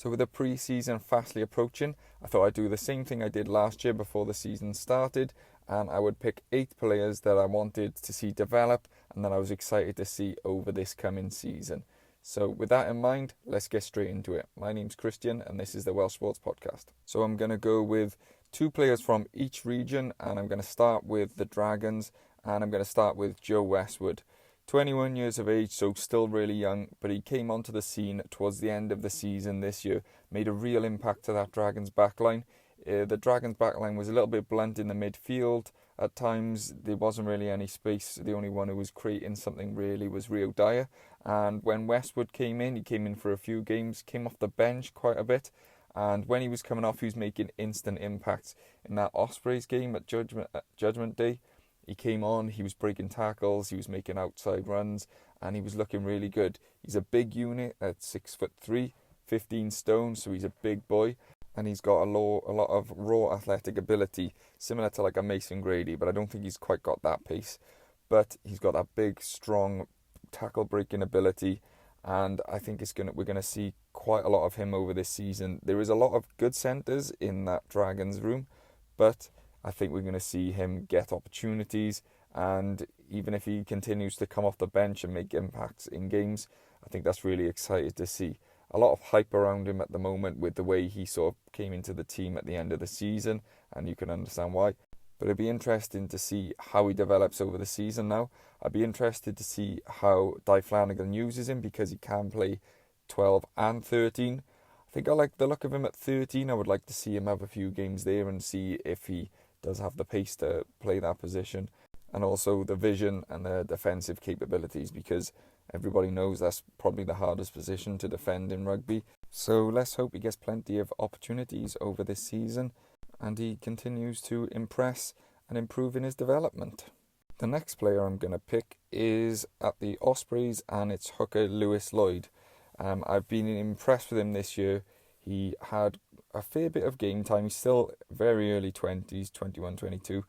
So with the pre-season fastly approaching, I thought I'd do the same thing I did last year before the season started, and I would pick 8 players that I wanted to see develop and that I was excited to see over this coming season. So with that in mind, let's get straight into it. My name's Christian and this is the Welsh Sports Podcast. So I'm going to go with 2 players from each region, and I'm going to start with the Dragons, and I'm going to start with Joe Westwood. 21 years of age, so still really young, but he came onto the scene towards the end of the season this year, made a real impact to that Dragons backline. The Dragons backline was a little bit blunt in the midfield. At times, there wasn't really any space. The only one who was creating something really was Rio Dyer. And when Westwood came in, he came in for a few games, came off the bench quite a bit. And when he was coming off, he was making instant impacts. In that Ospreys game at Judgment Day, he came on, he was breaking tackles, he was making outside runs, and he was looking really good. He's a big unit at 6'3", 15 stone, so he's a big boy. And he's got a lot of raw athletic ability, similar to like a Mason Grady, but I don't think he's quite got that pace. But he's got that big, strong tackle breaking ability, and I think we're gonna see quite a lot of him over this season. There is a lot of good centres in that Dragons room, but I think we're going to see him get opportunities, and even if he continues to come off the bench and make impacts in games, I think that's really exciting to see. A lot of hype around him at the moment with the way he sort of came into the team at the end of the season, and you can understand why. But it'd be interesting to see how he develops over the season now. I'd be interested to see how Di Flanagan uses him, because he can play 12 and 13. I think I like the look of him at 13. I would like to see him have a few games there and see if he does have the pace to play that position, and also the vision and the defensive capabilities, because everybody knows that's probably the hardest position to defend in rugby. So let's hope he gets plenty of opportunities over this season and he continues to impress and improve in his development. The next player I'm going to pick is at the Ospreys, and it's hooker Lewis Lloyd. I've been impressed with him this year. He had a fair bit of game time. He's still very early 20s, 21, 22.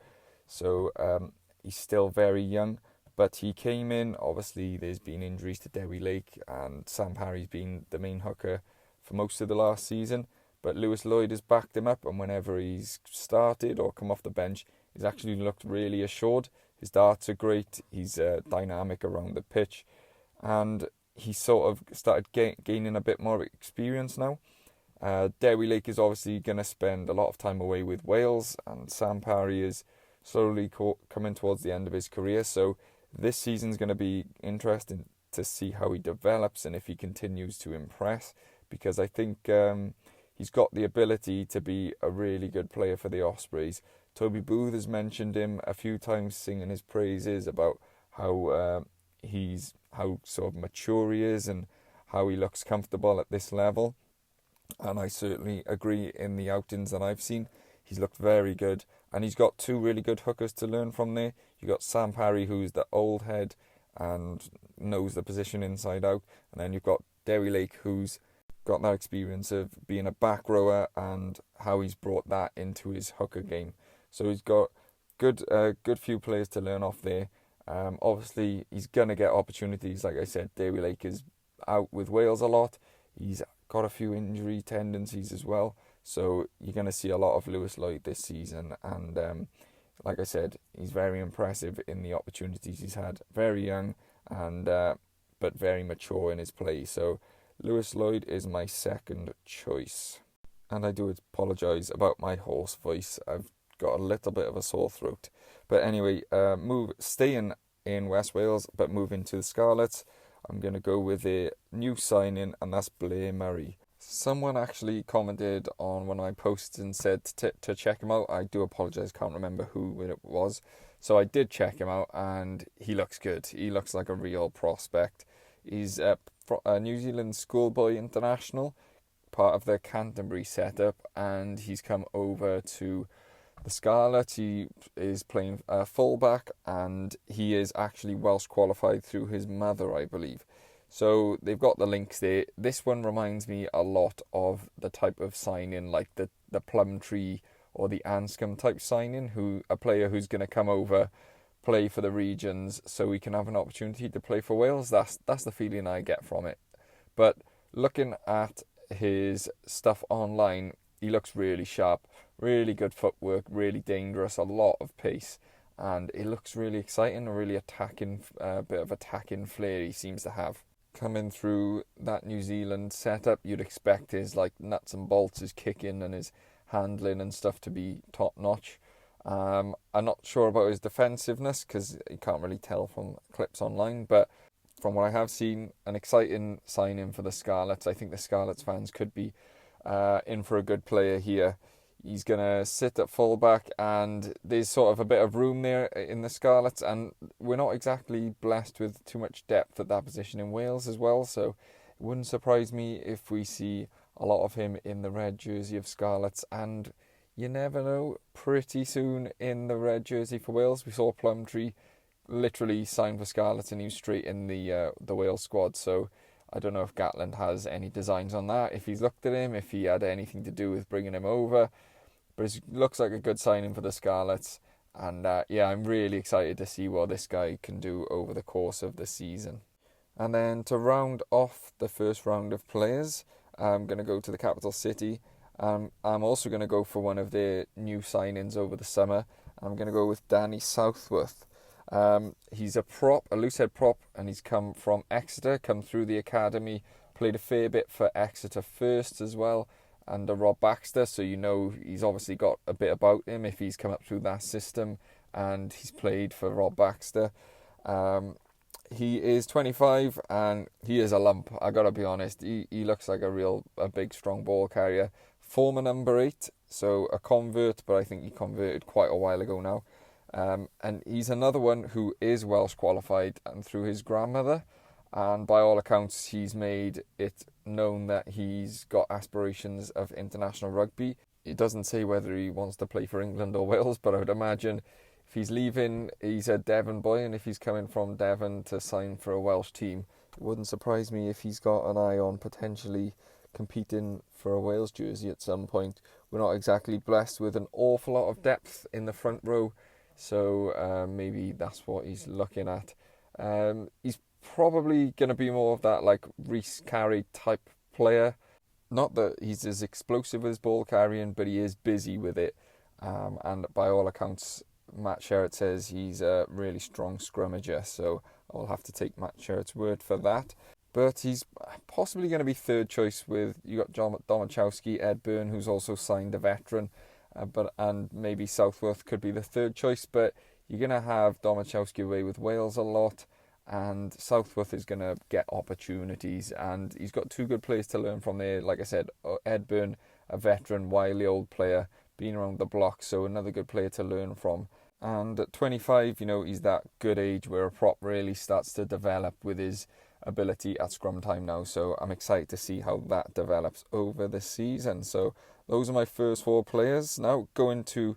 So he's still very young. But he came in, obviously there's been injuries to Dewi Lake, and Sam Parry's been the main hooker for most of the last season. But Lewis Lloyd has backed him up, and whenever he's started or come off the bench, he's actually looked really assured. His darts are great. He's dynamic around the pitch. And he's sort of started gaining a bit more experience now. Dewi Lake is obviously going to spend a lot of time away with Wales, and Sam Parry is slowly coming towards the end of his career, so this season's going to be interesting to see how he develops and if he continues to impress, because I think he's got the ability to be a really good player for the Ospreys. Toby Booth has mentioned him a few times, singing his praises about how how sort of mature he is and how he looks comfortable at this level. And I certainly agree. In the outings that I've seen, he's looked very good. And he's got 2 really good hookers to learn from there. You've got Sam Parry, who's the old head and knows the position inside out. And then you've got Dewi Lake, who's got that experience of being a back rower and how he's brought that into his hooker game. So he's got good few players to learn off there. Obviously, he's going to get opportunities. Like I said, Dewi Lake is out with Wales a lot. He's got a few injury tendencies as well, so you're going to see a lot of Lewis Lloyd this season, and like I said, he's very impressive in the opportunities he's had. Very young, and but very mature in his play. So Lewis Lloyd is my second choice, and I do apologise about my hoarse voice. I've got a little bit of a sore throat, but anyway, staying in West Wales, but moving to the Scarlets. I'm going to go with a new signing, and that's Blair Murray. Someone actually commented on one of my posts and said to check him out. I do apologise, can't remember who it was. So I did check him out, and he looks good. He looks like a real prospect. He's a New Zealand schoolboy international, part of the Canterbury setup, and he's come over to the Scarlet. He is playing fullback, and he is actually Welsh qualified through his mother, I believe. So they've got the links there. This one reminds me a lot of the type of signing, like the Plumtree or the Anscombe type signing, a player who's going to come over, play for the regions, so he can have an opportunity to play for Wales. That's the feeling I get from it. But looking at his stuff online, he looks really sharp, really good footwork, really dangerous, a lot of pace, and it looks really exciting, a really attacking, bit of attacking flair he seems to have. Coming through that New Zealand setup, you'd expect his like nuts and bolts, his kicking and his handling and stuff to be top notch. I'm not sure about his defensiveness because you can't really tell from clips online, but from what I have seen, an exciting signing for the Scarlets. I think the Scarlets fans could be in for a good player here. He's going to sit at fullback, and there's sort of a bit of room there in the Scarlets, and we're not exactly blessed with too much depth at that position in Wales as well, so it wouldn't surprise me if we see a lot of him in the red jersey of Scarlets, and you never know, pretty soon in the red jersey for Wales. We saw Plumtree literally signed for Scarlets and he was straight in the Wales squad, so I don't know if Gatland has any designs on that, if he's looked at him, if he had anything to do with bringing him over. But it looks like a good signing for the Scarlets. And I'm really excited to see what this guy can do over the course of the season. And then to round off the first round of players, I'm going to go to the capital city. I'm also going to go for one of their new signings over the summer. I'm going to go with Danny Southworth. He's a loosehead prop, and he's come from Exeter, come through the academy, played a fair bit for Exeter first as well, under Rob Baxter, so you know he's obviously got a bit about him if he's come up through that system, and he's played for Rob Baxter. He is 25 and he is a lump, I gotta be honest. He looks like a big strong ball carrier. Former number 8, so a convert, but I think he converted quite a while ago now. And he's another one who is Welsh qualified and through his grandmother, and by all accounts he's made it known that he's got aspirations of international rugby. It doesn't say whether he wants to play for England or Wales, but I would imagine if he's leaving, he's a Devon boy, and if he's coming from Devon to sign for a Welsh team, it wouldn't surprise me if he's got an eye on potentially competing for a Wales jersey at some point. We're not exactly blessed with an awful lot of depth in the front row, so maybe that's what he's looking at. He's probably going to be more of that like Reece Carey type player. Not that he's as explosive as ball carrying, but he is busy with it. And by all accounts, Matt Sherratt says he's a really strong scrummager, so I'll have to take Matt Sherratt's word for that. But he's possibly going to be third choice with, you got John Domachowski, Ed Byrne, who's also signed a veteran, and maybe Southworth could be the third choice, but you're going to have Domachowski away with Wales a lot, and Southworth is going to get opportunities, and he's got two good players to learn from there. Like I said, Ed Byrne, a veteran, wily old player, been around the block, so another good player to learn from. And at 25, he's that good age where a prop really starts to develop with his ability at scrum time now, so I'm excited to see how that develops over the season. So those are my first 4 players. Now going to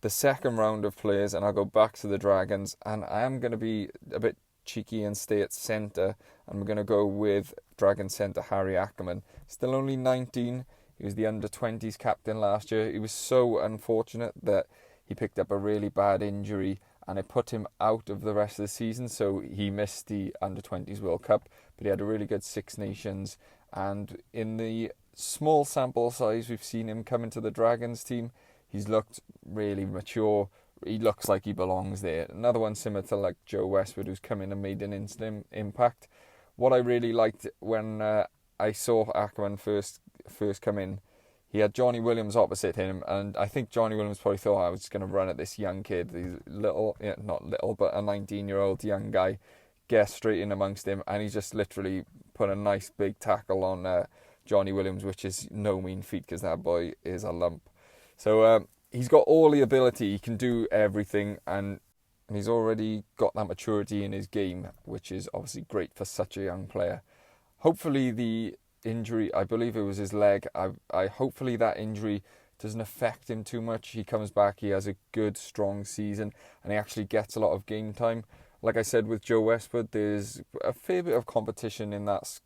the second round of players, and I'll go back to the Dragons, and I am going to be a bit cheeky and stay at centre, and we're going to go with Dragon centre Harry Ackerman. Still only 19, he was the under-20s captain last year. He was so unfortunate that he picked up a really bad injury and it put him out of the rest of the season, so he missed the under-20s World Cup, but he had a really good Six Nations, and in the small sample size we've seen him come into the Dragons team, he's looked really mature. He looks like he belongs there. Another one similar to like Joe Westwood, who's come in and made an instant impact. What I really liked when I saw Ackerman first come in, he had Johnny Williams opposite him, and I think Johnny Williams probably thought I was just going to run at this young kid. He's not little, but a 19-year-old young guy, get straight in amongst him, and he just literally put a nice big tackle on Johnny Williams, which is no mean feat because that boy is a lump. So he's got all the ability, he can do everything, and he's already got that maturity in his game, which is obviously great for such a young player. Hopefully the injury, I believe it was his leg, hopefully that injury doesn't affect him too much. He comes back, he has a good strong season, and he actually gets a lot of game time. Like I said with Joe Westwood, there's a fair bit of competition in that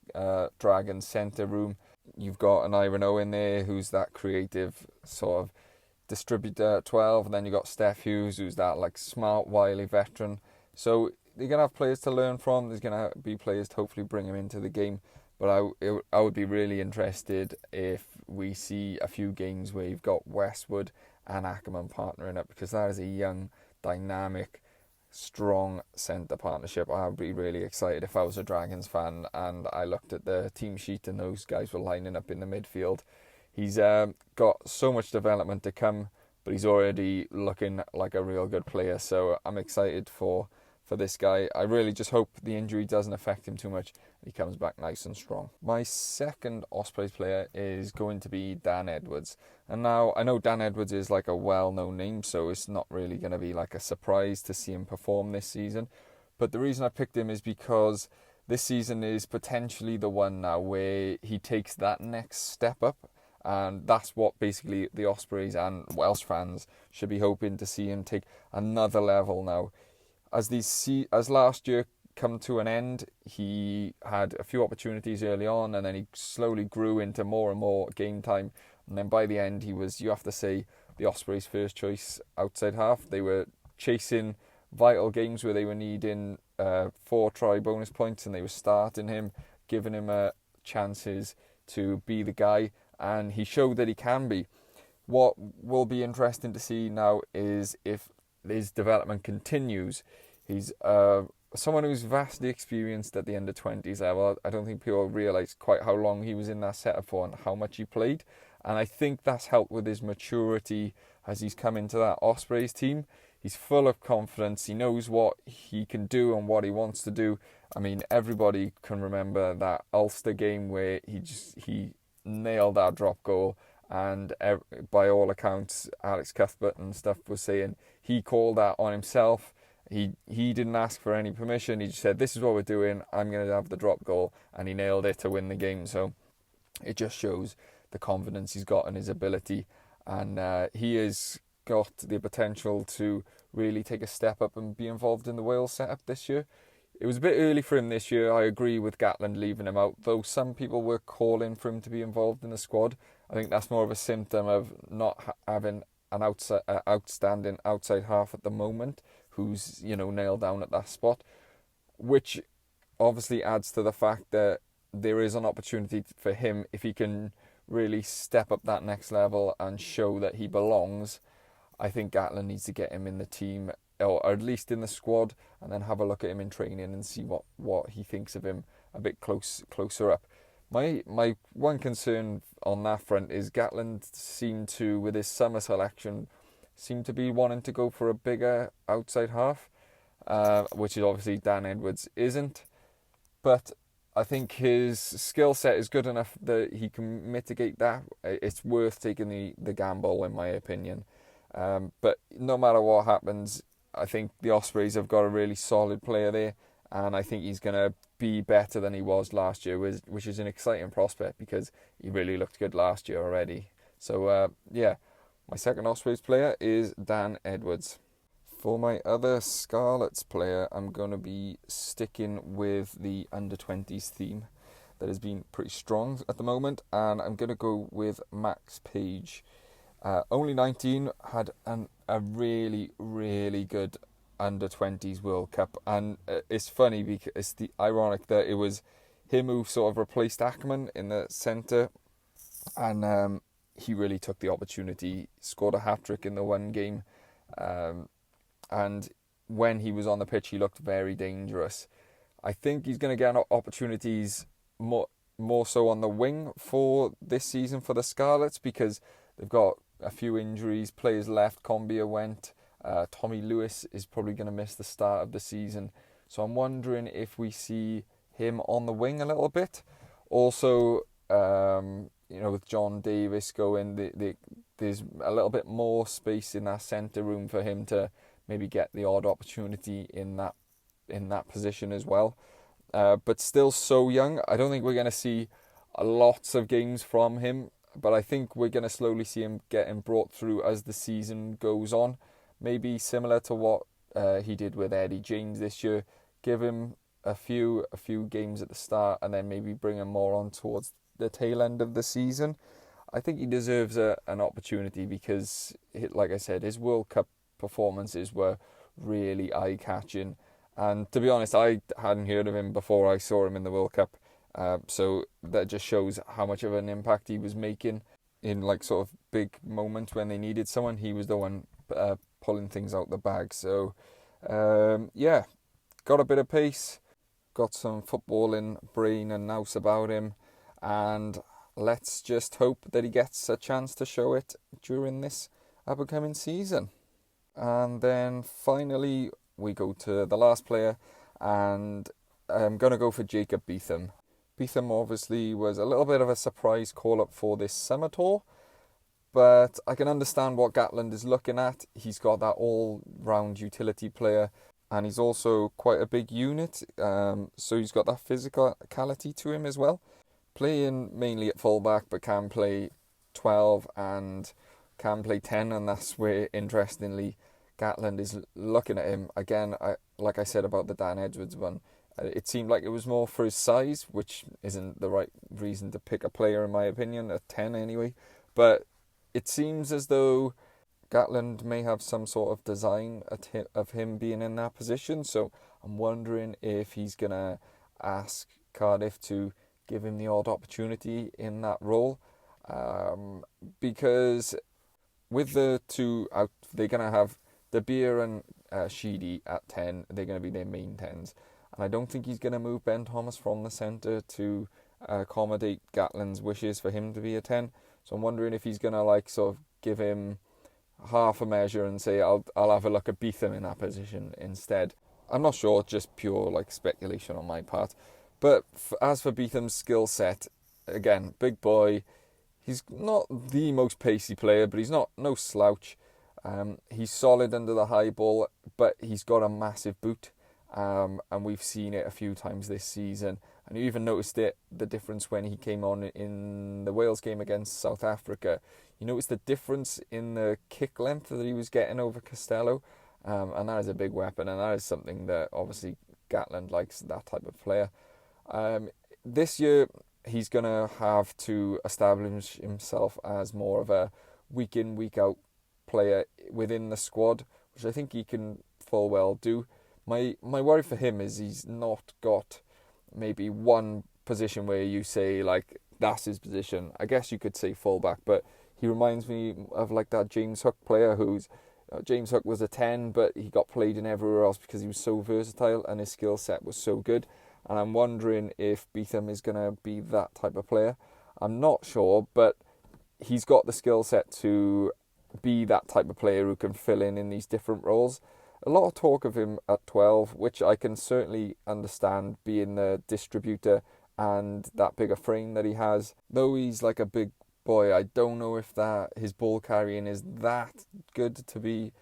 Dragon centre room. You've got an Iron Owen there, who's that creative sort of distributor at 12, and then you've got Steph Hughes, who's that like smart, wily veteran. So you're going to have players to learn from. There's going to be players to hopefully bring him into the game. But I would be really interested if we see a few games where you've got Westwood and Ackerman partnering up, because that is a young, dynamic, strong centre partnership. I would be really excited if I was a Dragons fan and I looked at the team sheet and those guys were lining up in the midfield. He's got so much development to come, but he's already looking like a real good player. So I'm excited for this guy. I really just hope the injury doesn't affect him too much. He comes back nice and strong. My second Ospreys player is going to be Dan Edwards. And now, I know Dan Edwards is like a well-known name, so it's not really going to be like a surprise to see him perform this season. But the reason I picked him is because this season is potentially the one now where he takes that next step up. And that's what basically the Ospreys and Welsh fans should be hoping to see him take another level now. As last year come to an end, he had a few opportunities early on, and then he slowly grew into more and more game time. And then by the end, he was, you have to say, the Ospreys' first choice outside half. They were chasing vital games where they were needing 4 try bonus points, and they were starting him, giving him chances to be the guy, and he showed that he can be. What will be interesting to see now is if his development continues. He's someone who's vastly experienced at the under-20s level. I don't think people realise quite how long he was in that setup for and how much he played. And I think that's helped with his maturity as he's come into that Ospreys team. He's full of confidence. He knows what he can do and what he wants to do. I mean, everybody can remember that Ulster game where he nailed that drop goal. And by all accounts, Alex Cuthbert and stuff was saying he called that on himself. He didn't ask for any permission. He just said, this is what we're doing. I'm going to have the drop goal. And he nailed it to win the game. So it just shows the confidence he's got and his ability. And he has got the potential to really take a step up and be involved in the Wales setup this year. It was a bit early for him this year. I agree with Gatland leaving him out, though some people were calling for him to be involved in the squad. I think that's more of a symptom of not having an outstanding outside half at the moment who's, nailed down at that spot, which obviously adds to the fact that there is an opportunity for him if he can really step up that next level and show that he belongs. I think Gatland needs to get him in the team, or at least in the squad, and then have a look at him in training and see what he thinks of him a bit closer up. My one concern on that front is Gatland seemed to, with his summer selection, seemed to be wanting to go for a bigger outside half, which is obviously Dan Edwards isn't. But I think his skill set is good enough that he can mitigate that. It's worth taking the gamble, in my opinion. But no matter what happens, I think the Ospreys have got a really solid player there, and I think he's going to be better than he was last year, which is an exciting prospect because he really looked good last year already. So, my second Ospreys player is Dan Edwards. For my other Scarlets player, I'm going to be sticking with the under-20s theme that has been pretty strong at the moment, and I'm going to go with Max Page. Only 19, had a really, really good under-20s World Cup, and it's funny because it's ironic that it was him who sort of replaced Ackerman in the centre, and he really took the opportunity, scored a hat-trick in the one game, and when he was on the pitch he looked very dangerous. I think he's going to get opportunities more so on the wing for this season for the Scarlets, because they've got a few injuries, players left, Combia went, Tommy Lewis is probably going to miss the start of the season, so I'm wondering if we see him on the wing a little bit. Also, with John Davis going, there's a little bit more space in that centre room for him to maybe get the odd opportunity in that position as well. But still so young, I don't think we're going to see lots of games from him, but I think we're going to slowly see him getting brought through as the season goes on. Maybe similar to what he did with Eddie James this year. Give him a few games at the start and then maybe bring him more on towards the tail end of the season. I think he deserves an opportunity because, like I said, his World Cup performances were really eye-catching. And to be honest, I hadn't heard of him before I saw him in the World Cup. So that just shows how much of an impact he was making in like sort of big moments when they needed someone. He was the one pulling things out the bag. So yeah, got a bit of pace, got some footballing brain and nous about him, and let's just hope that he gets a chance to show it during this upcoming season. And then finally we go to the last player, and I'm going to go for Jacob Beetham. Beetham obviously was a little bit of a surprise call-up for this summer tour, but I can understand what Gatland is looking at. He's got that all-round utility player, and he's also quite a big unit, so he's got that physicality to him as well. Playing mainly at fullback, but can play 12 and can play 10, and that's where, interestingly, Gatland is looking at him. Again, like I said about the Dan Edwards one, it seemed like it was more for his size, which isn't the right reason to pick a player, in my opinion, at 10 anyway. But it seems as though Gatland may have some sort of design of him being in that position. So I'm wondering if he's going to ask Cardiff to give him the odd opportunity in that role. Because with the two out, they're going to have De Beer and Sheedy at 10. They're going to be their main 10s. And I don't think he's going to move Ben Thomas from the centre to accommodate Gatland's wishes for him to be a 10. So I'm wondering if he's going to like sort of give him half a measure and say, I'll have a look at Beetham in that position instead. I'm not sure, just pure like speculation on my part. But as for Beetham's skill set, again, big boy. He's not the most pacey player, but he's no slouch. He's solid under the high ball, but he's got a massive boot. And we've seen it a few times this season. And you even noticed the difference when he came on in the Wales game against South Africa. You noticed the difference in the kick length that he was getting over Costello. And that is a big weapon. And that is something that obviously Gatland likes, that type of player. This year, he's going to have to establish himself as more of a week in, week out player within the squad, which I think he can full well do. My worry for him is he's not got maybe one position where you say, like, that's his position. I guess you could say fullback, but he reminds me of, like, that James Hook player who's... James Hook was a 10, but he got played in everywhere else because he was so versatile and his skill set was so good. And I'm wondering if Beetham is going to be that type of player. I'm not sure, but he's got the skill set to be that type of player who can fill in these different roles. A lot of talk of him at 12, which I can certainly understand, being the distributor and that bigger frame that he has. Though he's like a big boy, I don't know if that his ball carrying is that good to be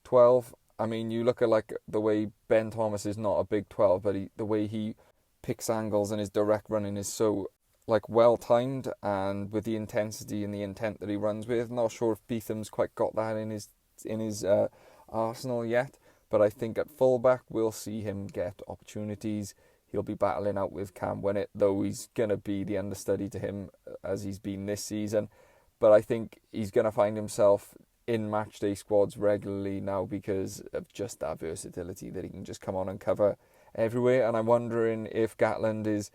12. I mean, you look at like the way Ben Thomas is not a big 12, but the way he picks angles and his direct running is so like well timed, and with the intensity and the intent that he runs with. Not sure if Beetham's quite got that in his arsenal yet, but I think at fullback we'll see him get opportunities. He'll be battling out with Cam Winnett, though he's going to be the understudy to him as he's been this season. But I think he's going to find himself in matchday squads regularly now because of just that versatility that he can just come on and cover everywhere. And I'm wondering if Gatland is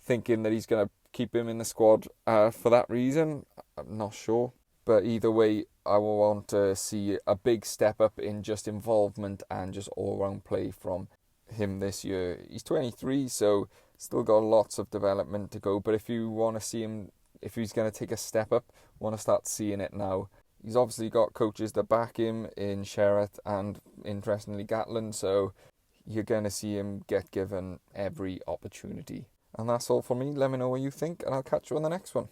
thinking that he's going to keep him in the squad for that reason. I'm not sure. But either way, I will want to see a big step up in just involvement and just all-round play from him this year. He's 23, so still got lots of development to go. But if you want to see him, if he's going to take a step up, want to start seeing it now. He's obviously got coaches that back him in Sherratt and, interestingly, Gatland, so you're going to see him get given every opportunity. And that's all for me. Let me know what you think, and I'll catch you on the next one.